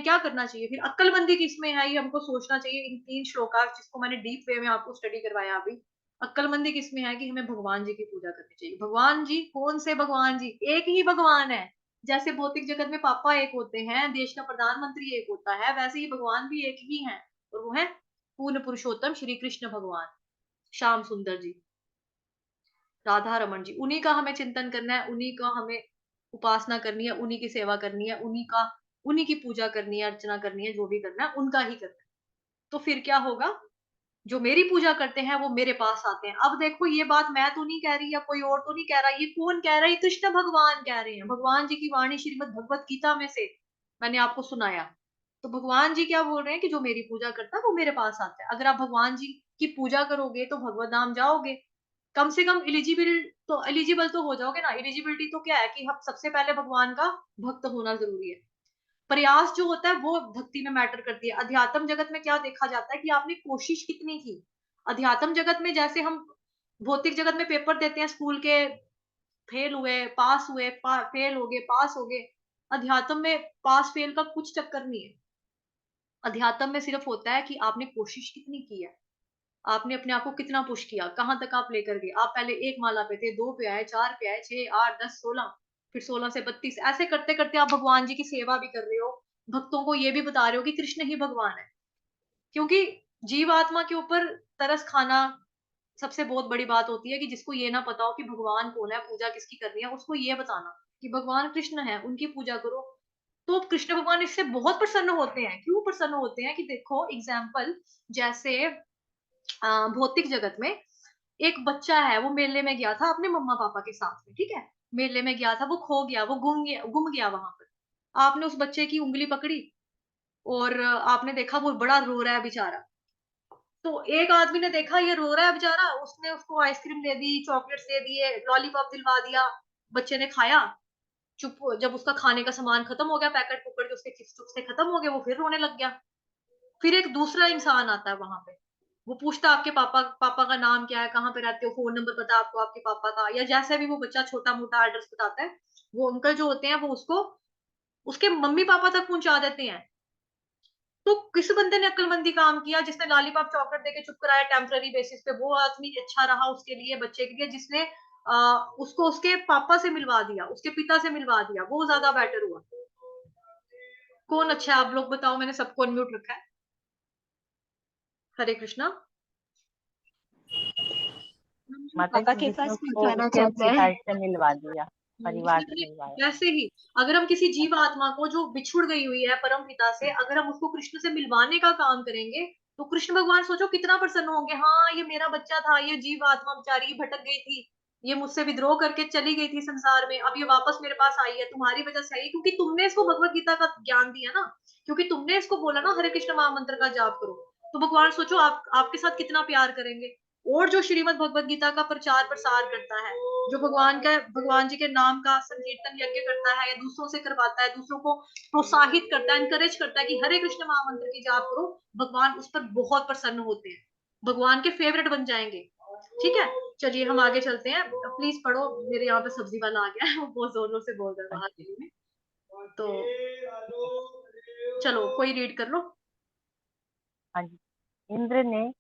क्या करना चाहिए फिर, अक्लमंदी किसमें है ये हमको सोचना चाहिए। इन 3 श्लोका जिसको मैंने डीप वे में आपको स्टडी करवाया अभी, अक्लमंदी किसमें है कि हमें भगवान जी की पूजा करनी चाहिए। भगवान जी कौन से भगवान जी, एक ही भगवान है। जैसे भौतिक जगत में पापा एक होते हैं, देश का प्रधानमंत्री एक होता है, वैसे ही भगवान भी एक ही है, और वो है पूर्ण पुरुषोत्तम श्री कृष्ण भगवान, श्याम सुंदर जी, राधा रमन जी। उन्हीं का हमें चिंतन करना है, उन्हीं का हमें उपासना करनी है, उन्हीं की सेवा करनी है, उन्हीं की पूजा करनी है, अर्चना करनी है, जो भी करना है उनका ही करना है। तो फिर क्या होगा, जो मेरी पूजा करते हैं वो मेरे पास आते हैं। अब देखो ये बात मैं तो नहीं कह रही या कोई और तो नहीं कह रहा, ये कौन कह रहा है, ये कृष्ण भगवान कह रहे हैं, भगवान जी की वाणी श्रीमद् भगवत गीता में से मैंने आपको सुनाया। तो भगवान जी क्या बोल रहे हैं कि जो मेरी पूजा करता है वो मेरे पास आता है। अगर आप भगवान जी की पूजा करोगे तो भगवत धाम जाओगे, कम से कम एलिजिबल तो हो जाओगे ना। एलिजिबिलिटी तो क्या है कि हम सबसे पहले भगवान का भक्त होना जरूरी है। प्रयास जो होता है वो भक्ति में मैटर करती है। अध्यात्म जगत में क्या देखा जाता है कि आपने कोशिश कितनी की। अध्यात्म जगत में जैसे हम भौतिक जगत में पेपर देते हैं स्कूल के, फेल हुए पास हुए, फेल हो गए पास हो गए, अध्यात्म में पास फेल का कुछ चक्कर नहीं है। अध्यात्म में सिर्फ होता है कि आपने कोशिश कितनी की है, आपने अपने आप को कितना पुश किया, कहाँ तक आप लेकर गए। आप पहले 1 माला पे थे, 2 पे आए, 4 पे आए, 6 8 10 16, फिर 16 से 32, ऐसे करते करते आप भगवान जी की सेवा भी कर रहे हो, भक्तों को ये भी बता रहे हो कि कृष्ण ही भगवान है। क्योंकि जीवात्मा के ऊपर तरस खाना सबसे बहुत बड़ी बात होती है कि जिसको ये ना पता हो कि भगवान कौन है, पूजा किसकी करनी है, उसको ये बताना कि भगवान कृष्ण है, उनकी पूजा करो। तो कृष्ण भगवान इससे बहुत प्रसन्न होते हैं। क्यों प्रसन्न होते हैं? कि देखो एग्जाम्पल, जैसे भौतिक जगत में एक बच्चा है, वो मेले में गया था अपने मम्मा पापा के साथ में, ठीक है? मेले में गया था, वो खो गया, वो गुम गया वहां पर। आपने उस बच्चे की उंगली पकड़ी और आपने देखा वो बड़ा रो रहा है बेचारा। तो एक आदमी ने देखा ये रो रहा है बेचारा, उसने उसको आइसक्रीम दे दी, चॉकलेट्स दे दिए, लॉलीपॉप दिलवा दिया। बच्चे ने खाया, चुप जब उसका खाने का सामान खत्म हो गया, पैकेट पुकेट जो उसके चिप्स चुप्स से खत्म हो गए, वो फिर रोने लग गया। फिर एक दूसरा इंसान आता है वहां पे, वो पूछता आपके पापा पापा का नाम क्या है, कहाँ पे रहते हो, फोन नंबर पता है आपको आपके पापा का, या जैसे भी वो बच्चा छोटा मोटा एड्रेस बताता है, वो अंकल जो होते हैं वो उसको उसके मम्मी पापा तक पहुंचा देते हैं। तो किस बंदे ने अक्लमंदी काम किया, जिसने लॉलीपॉप चॉकलेट देके चुप कराया टेम्पररी बेसिस पे, वो आदमी अच्छा रहा उसके लिए, बच्चे के लिए, जिसने उसको उसके पापा से मिलवा दिया, उसके पिता से मिलवा दिया, वो ज्यादा बेटर हुआ। कौन अच्छा है आप लोग बताओ? मैंने सबको अनम्यूट रखा है। हरे कृष्णा। माता पापा जी, के जिसने पास उसको पहुंचाना उसके चाहता है। पिता से मिलवा दिया, परिवार से मिलवाया। वैसे ही अगर हम किसी जीव आत्मा को जो बिछुड़ गई हुई है परम पिता से, अगर हम उसको कृष्ण से मिलवाने का काम करेंगे, तो कृष्ण भगवान सोचो कितना प्रसन्न होंगे। हाँ, ये मेरा बच्चा था, ये जीव आत्मा बेचारी भटक गई थी, ये मुझसे विद्रोह करके चली गई थी संसार में, अब ये वापस मेरे पास आई है, तुम्हारी वजह से आई है, क्योंकि तुमने इसको भगवत गीता का ज्ञान दिया ना, क्योंकि तुमने इसको बोला ना हरे कृष्ण महामंत्र का जाप करो। तो भगवान सोचो आप आपके साथ कितना प्यार करेंगे। और जो श्रीमद् भगवत गीता का प्रचार प्रसार करता है, जो भगवान जी के नाम का संकीर्तन यज्ञ करता है, या दूसरों से करवाता है, दूसरों को प्रोत्साहित करता है, एनकरेज करता है कि हरे कृष्ण महामंत्र की जाप करो, भगवान उस पर बहुत प्रसन्न होते हैं, भगवान के फेवरेट बन जाएंगे। ठीक है, चलिए हम आगे चलते हैं। प्लीज पढ़ो, मेरे यहाँ पे सब्जी वाला आ गया है, वो बहुत जोर जोर से बोल रहा है बाहर गली में। तो चलो कोई रीड कर लो। हाँ जी। इंद्र ने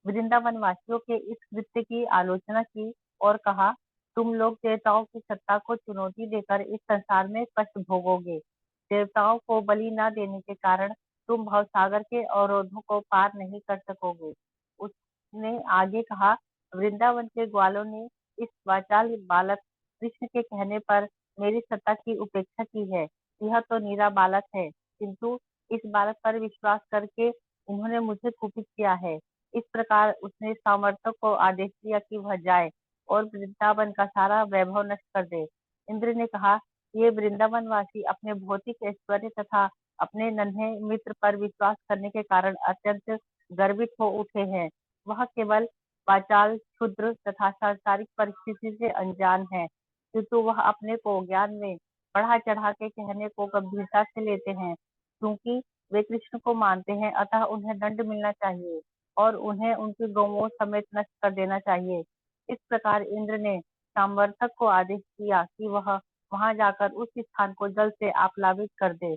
वृंदावन वासियों के इस कृत्य की आलोचना की और कहा, तुम लोग देवताओं की सत्ता को चुनौती देकर इस संसार में कष्ट भोगोगे। देवताओं को बलि न देने के कारण तुम भवसागर के अवरोधों को पार नहीं कर सकोगे। उसने आगे कहा, वृंदावन के ग्वालों ने इस वाचाल बालक कृष्ण के कहने पर मेरी सत्ता की उपेक्षा की है। यह तो नीरा बालक है, किंतु इस बालक पर विश्वास करके इन्होंने मुझे कुपित किया है। इस प्रकार उसने सामर्थक को आदेश दिया कि वह जाए और वृंदावन का सारा वैभव नष्ट कर दे। इंद्र ने कहा, ये वृंदावन वासी अपने भौतिक ऐश्वर्य तथा अपने नन्हे मित्र पर विश्वास करने के कारण अत्यंत गर्वित हो उठे हैं। वह केवल वाचाल, क्षुद्र तथा सांसारिक परिस्थिति से अनजान है, किंतु वह अपने को ज्ञान में बढ़ा चढ़ा के कहने को गंभीरता से लेते हैं। क्योंकि वे कृष्ण को मानते हैं, अतः उन्हें दंड मिलना चाहिए और उन्हें उनकी गौओं समेत नष्ट कर देना चाहिए। इस प्रकार इंद्र ने सामर्थक को आदेश दिया कि वह वहां जाकर उस स्थान को जल से आप्लावित कर दे।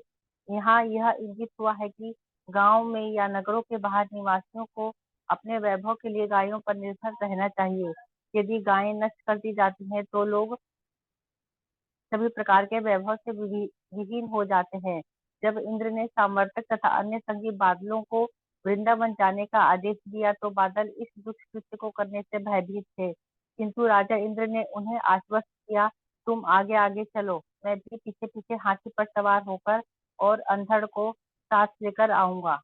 यहाँ यह इंगित हुआ है कि गांव में या नगरों के बाहर निवासियों को अपने वैभव के लिए गायों पर निर्भर रहना चाहिए। यदि गायें नष्ट कर दी जाती हैं तो लोग सभी प्रकार के वैभव से विहीन हो जाते हैं। जब इंद्र ने सामर्थक तथा अन्य संगी बादलों को वृंदावन जाने का आदेश दिया तो बादल इस दुष्कृत्य को करने से भयभीत थे, किंतु राजा इंद्र ने उन्हें आश्वस्त किया, तुम आगे आगे चलो, मैं भी पीछे पीछे हाथी पर सवार होकर और अंधड़ को साथ लेकर आऊंगा।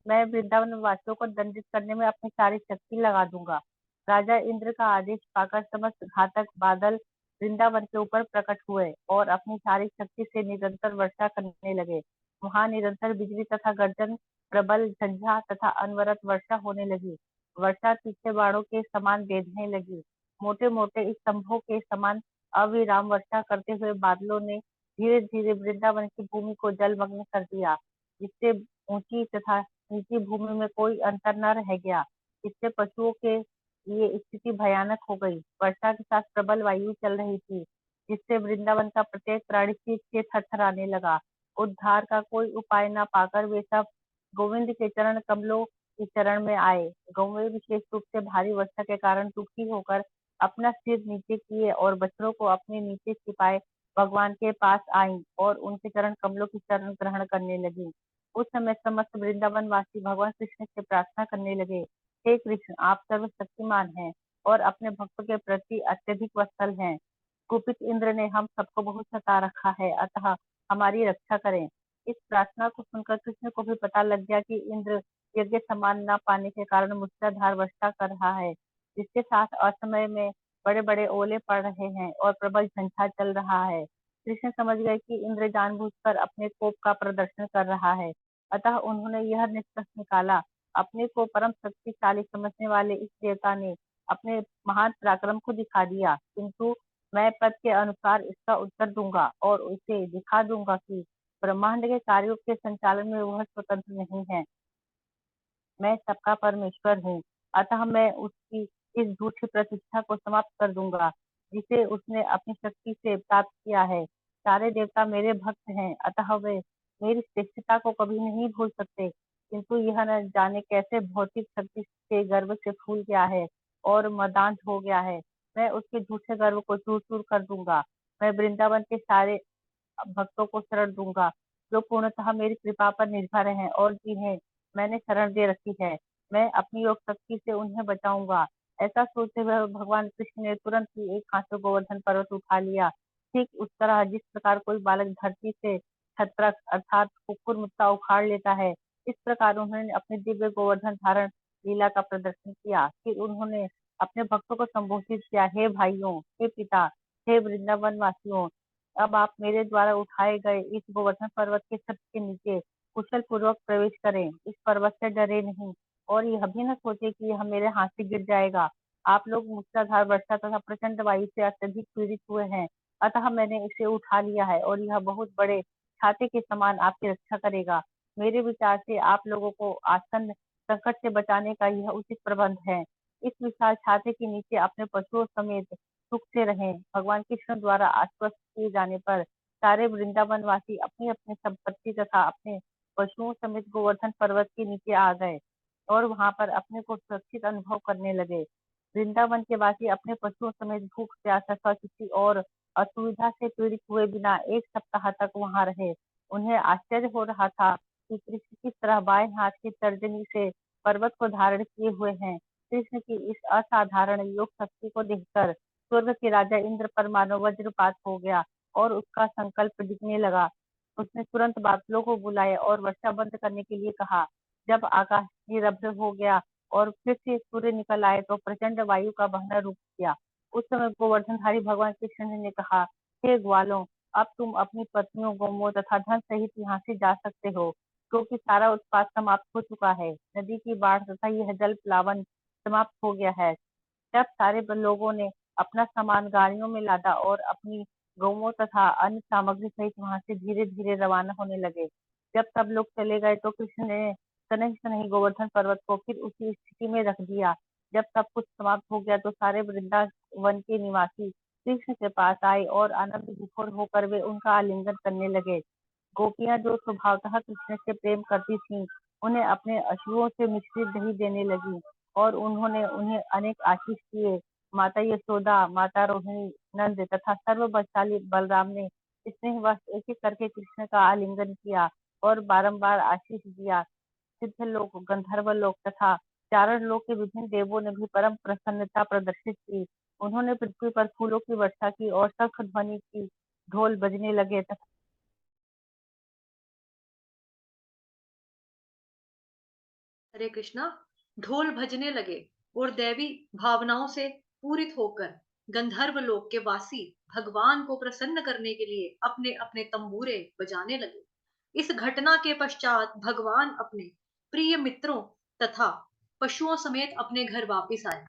मैं वृंदावन वासियों को दंडित करने में अपनी सारी शक्ति लगा दूंगा। राजा इंद्र का आदेश पाकर समस्त घातक बादल वृंदावन के ऊपर प्रकट हुए और अपनी सारी शक्ति से निरंतर वर्षा करने लगे। वहां निरंतर बिजली तथा गर्जन, प्रबल झंझा तथा अनवरत वर्षा होने लगी। वर्षा तीखे बाणों के समान बेधने लगी। मोटे मोटे स्तंभों के समान अविराम वर्षा करते हुए बादलों ने धीरे धीरे वृंदावन की भूमि को जलमग्न कर दिया, जिससे ऊंची तथा निजी भूमि में कोई अंतर न रह गया। इससे पशुओं के लिए स्थिति भयानक हो गई। वर्षा के साथ प्रबल वायु चल रही थी, जिससे वृंदावन का प्रत्येक प्राणी चीख के थरथराने लगा। उद्धार का कोई उपाय न पाकर वे सब गोविंद के चरण कमलों की शरण में आए। गौवें विशेष रूप से भारी वर्षा के कारण दुखी होकर अपना सिर नीचे किए और बछड़ों को अपने नीचे छिपाए भगवान के पास आईं और उनके चरण कमलों की शरण ग्रहण करने लगी। उस समय समस्त वृंदावन वासी भगवान कृष्ण से प्रार्थना करने लगे, हे कृष्ण, आप सर्वशक्तिमान हैं और अपने भक्तों के प्रति अत्यधिक वत्सल हैं। कुपित इंद्र ने हम सबको बहुत सता रखा है, अतः हमारी रक्षा करें। इस प्रार्थना को सुनकर कृष्ण को भी पता लग गया कि इंद्र यज्ञ सम्मान न पाने के कारण मूसलाधार वर्षा कर रहा है, जिसके साथ असमय में बड़े बड़े ओले पड़ रहे हैं और प्रबल झंझार चल रहा है। कृष्ण समझ गए कि इंद्र जानबूझकर अपने कोप का प्रदर्शन कर रहा है, अतः उन्होंने यह निष्कर्ष निकाला, अपने को परम शक्तिशाली समझने वाले इस देवता ने अपने महान पराक्रम को दिखा दिया, किंतु मैं पद के अनुसार इसका उत्तर दूंगा और उसे दिखा दूंगा कि ब्रह्मांड के कार्यों के संचालन में वह स्वतंत्र नहीं है। मैं सबका परमेश्वर हूँ, अतः मैं उसकी इस झूठी प्रतिष्ठा को समाप्त कर दूंगा, जिसे उसने अपनी शक्ति से प्राप्त किया है। सारे देवता मेरे भक्त हैं, अतः वे मेरी श्रेष्ठता को कभी नहीं भूल सकते, किंतु यह न जाने कैसे भौतिक शक्ति से गर्व से फूल गया है और मदांध हो गया है। मैं उसके झूठे गर्व को चूर चूर कर दूंगा। मैं वृंदावन के सारे भक्तों को शरण दूंगा, जो पूर्णतः मेरी कृपा पर निर्भर हैं और जिन्हें मैंने शरण दे रखी है। मैं अपनी योग शक्ति से उन्हें बचाऊंगा। ऐसा सोचते हुए भगवान कृष्ण ने तुरंत ही एक हाथ से गोवर्धन पर्वत उठा लिया। ठीक उस तरह जिस प्रकार कोई बालक धरती से छत्रक अर्थात कुकुर मुत्ता उखाड़ लेता है, इस प्रकार उन्होंने अपने दिव्य गोवर्धन धारण लीला का प्रदर्शन किया। फिर उन्होंने अपने भक्तों को संबोधित किया, हे भाइयों, हे पिता, हे वृंदावन वासियों, अब आप मेरे द्वारा उठाए गए इस गोवर्धन पर्वत के छत्र के नीचे कुशल पूर्वक प्रवेश करें। इस पर्वत से डरे नहीं और यह भी न सोचे कि यह मेरे हाथ से गिर जाएगा। आप लोग मूसलाधार वर्षा तथा प्रचंड वायु से अत्यधिक पीड़ित हुए हैं, अतः मैंने इसे उठा लिया है और यह बहुत बड़े छाते के समान आपकी रक्षा करेगा। मेरे विचार से आप लोगों को आसन्न संकट से बचाने का यह उचित प्रबंध है। इस विशाल छाते के नीचे अपने पशुओं समेत सुख से रहें। भगवान कृष्ण द्वारा आश्वस्त किए जाने पर सारे वृंदावन वासी अपनी अपनी संपत्ति तथा अपने पशुओं समेत गोवर्धन पर्वत के नीचे आ गए और वहां पर अपने को सुरक्षित अनुभव करने लगे। वृंदावन के वासी अपने पशुओं समेत भूख प्यास तथा किसी और असुविधा से पीड़ित हुए बिना एक सप्ताह तक वहां रहे। उन्हें आश्चर्य हो रहा था कि कृष्ण किस तरह बाएं हाथ की तर्जनी से पर्वत को धारण किए हुए हैं। कृष्ण की इस असाधारण योग शक्ति को देखकर स्वर्ग के राजा इंद्र पर मानो वज्रपात हो गया और उसका संकल्प दिखने लगा। उसने तुरंत बादलों को बुलाया और वर्षा बंद करने के लिए कहा। जब आकाश निरभ्र हो गया और फिर से सूर्य निकल आए तो प्रचंड वायु का बहना रुक गया। उस समय गोवर्धनधारी भगवान कृष्ण ने कहा, हे ग्वालों, अब तुम अपनी पत्नियों, गौओं तथा धन सहित यहाँ से जा सकते हो, क्योंकि सारा उत्पात समाप्त हो चुका है। नदी की बाढ़ तथा यह जल प्लावन समाप्त हो गया है। तब सारे लोगों ने अपना सामान गाड़ियों में लादा और अपनी गौओं तथा अन्य सामग्री सहित वहां से धीरे धीरे रवाना होने लगे। जब सब लोग चले गए तो कृष्ण ने सनही सनही गोवर्धन पर्वत को फिर उसी स्थिति में रख दिया। जब सब कुछ समाप्त हो गया तो सारे वृंदावन के निवासी कृष्ण के पास आए और आनंद विभोर होकर वे उनका आलिंगन करने लगे। गोपियां जो स्वभावतः कृष्ण से प्रेम करती थीं, उन्हें अपने अश्रुओं से मिश्रित दही देने लगी और उन्होंने उन्हें अनेक आशीष दिए। माता यशोदा, माता रोहिणी, नंद तथा सर्व बलशाली बलराम ने स्नेहवश एक एक करके कृष्ण का आलिंगन किया और बारंबार आशीष दिया। सिद्ध लोक, गंधर्व लोक तथा चारण लोक के विभिन्न देवों ने भी परम प्रसन्नता प्रदर्शित की। उन्होंने पृथ्वी पर फूलों की वर्षा की और शंख ध्वनि की ढोल बजने लगे तथा हरे कृष्णा। ढोल भजने लगे और दैवी भावनाओं से पूरित होकर गंधर्व लोक के वासी भगवान को प्रसन्न करने के लिए अपने अपने तंबूरे बजाने लगे। इस घटना के पश्चात भगवान अपने प्रिय मित्रों तथा पशुओं समेत अपने घर वापिस आए।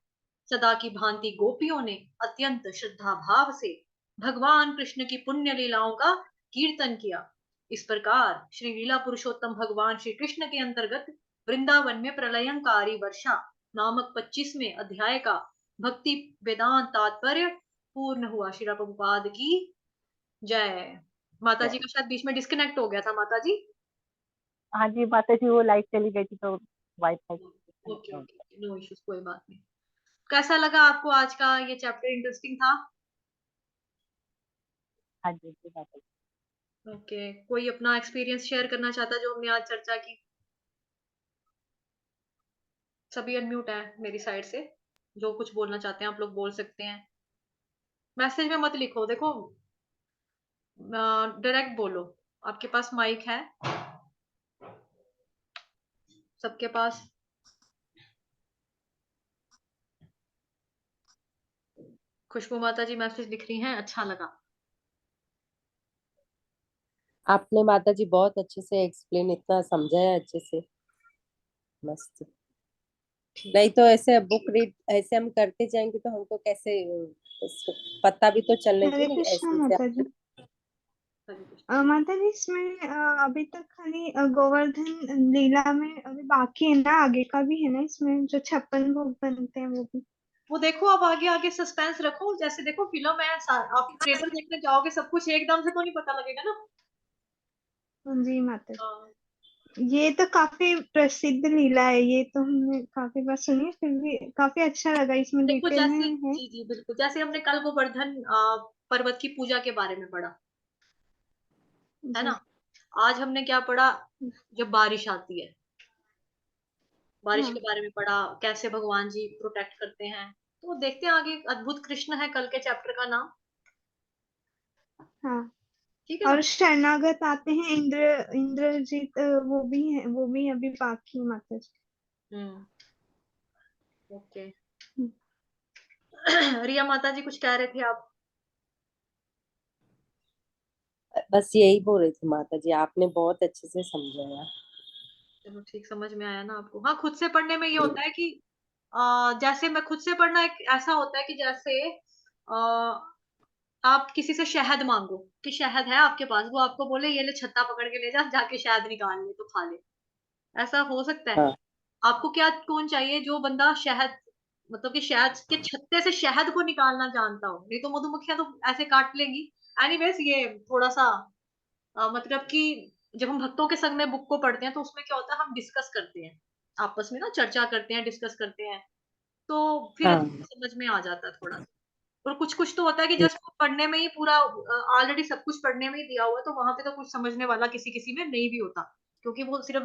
सदा की भांति गोपियों ने अत्यंत श्रद्धा भाव से भगवान कृष्ण की पुण्य लीलाओं का कीर्तन किया। इस प्रकार श्री लीला पुरुषोत्तम भगवान श्री कृष्ण के अंतर्गत वृंदावन में प्रलयंकारी वर्षा नामक 25वें अध्याय का भक्ति वेदांत तात्पर्य पूर्ण हुआ। श्रीला प्रभुपाद की जय। माता जी का शायद बीच में डिस्कनेक्ट हो गया था माता जी। हाँ जी माता जी, वो लाइट चली गई थी तो wifi okay okay, no issues, कोई बात नहीं। कैसा लगा आपको आज का ये चैप्टर? इंटरेस्टिंग था? हाँ जी जी माता जी। ओके, कोई अपना एक्सपीरियंस शेयर करना चाहता है जो हमने आज चर्चा की? सभी अनम्यूट है मेरी साइड से। जो कुछ बोलना चाहते हैं आप लोग बोल सकते हैं। मैसेज में मत लिखो, देखो डायरेक्ट बोलो। आपके पास माइक है सबके पास? खुशबू माता जी मैसेज लिख रही हैं, अच्छा लगा। आपने माता जी बहुत अच्छे से एक्सप्लेन इतना समझाया अच्छे से, मस्त। ठीक। नहीं तो ऐसे बुक रीड ऐसे हम करते जाएंगे तो हमको कैसे इसको पता भी तो चलने हरे चाहिए कृष्णा ऐसे माता से। जी। माता जी इसमें अभी तक खाली गोवर्धन लीला में अभी बाकी है ना, आगे का भी है ना इसमें जो 56 भोग बनते हैं वो भी? वो देखो, अब आगे आगे सस्पेंस रखो। जैसे देखो फिल्म है, आप ट्रेलर देखने जाओगे, सब कुछ एकदम से तो नहीं पता लगेगा ना। हाँ जी माता हाँ। जी, ये तो काफी प्रसिद्ध लीला है, ये तो हमने काफी बार सुनी है, फिर भी काफी अच्छा लगा, इसमें देखो डिटेल में जैसे, है। जी जी बिल्कुल, जैसे हमने कल गोवर्धन पर्वत की पूजा के बारे में पढ़ा, है ना? जी। आज हमने क्या पढ़ा? जब बारिश आती है, बारिश हाँ के बारे में पढ़ा, कैसे भगवान जी प्रोटेक्ट करते हैं। तो देखते हैं आगे। अद्भुत कृष्ण है कल के चैप्टर का नाम। हाँ। ठीक है ना? और शरणागत आते हैं इंद्रजीत, वो भी है, वो भी अभी बाकी है माता जी। हम्म। ओके। हम्म। रिया माता जी कुछ कह रहे थे आप? बस यही बोल रही थी माता जी, आपने बहुत अच्छे से समझाया। चलो ठीक, समझ में आया ना आपको? हाँ, खुद से पढ़ने में ये होता है कि जैसे मैं खुद से पढ़ना, एक ऐसा होता है कि जैसे आप किसी से शहद मांगो कि शहद है आपके पास, वो आपको बोले ये ले छत्ता पकड़ के ले जा, जाके शहद निकाल ले तो खा ले। ऐसा हो सकता है? हाँ आपको क्या कौन चाहिए? जो बंदा शहद, मतलब कि शहद के छत्ते से शहद को निकालना जानता हो। नहीं तो मधुमक्खियां तो ऐसे काट लेंगी। एनीवेज, ये थोड़ा सा मतलब कि जब हम भक्तों के संग में बुक को पढ़ते हैं तो उसमें क्या होता है, हम डिस्कस करते हैं आपस में ना, चर्चा करते हैं, डिस्कस करते हैं। तो फिर हाँ समझ में आ जाता है थोड़ा सा। और कुछ कुछ तो होता है कि ठीक। जस्ट पढ़ने में ही पूरा, ऑलरेडी सब कुछ पढ़ने में ही दिया हुआ है, तो वहां पे तो कुछ समझने वाला किसी किसी में नहीं भी होता, क्योंकि वो सिर्फ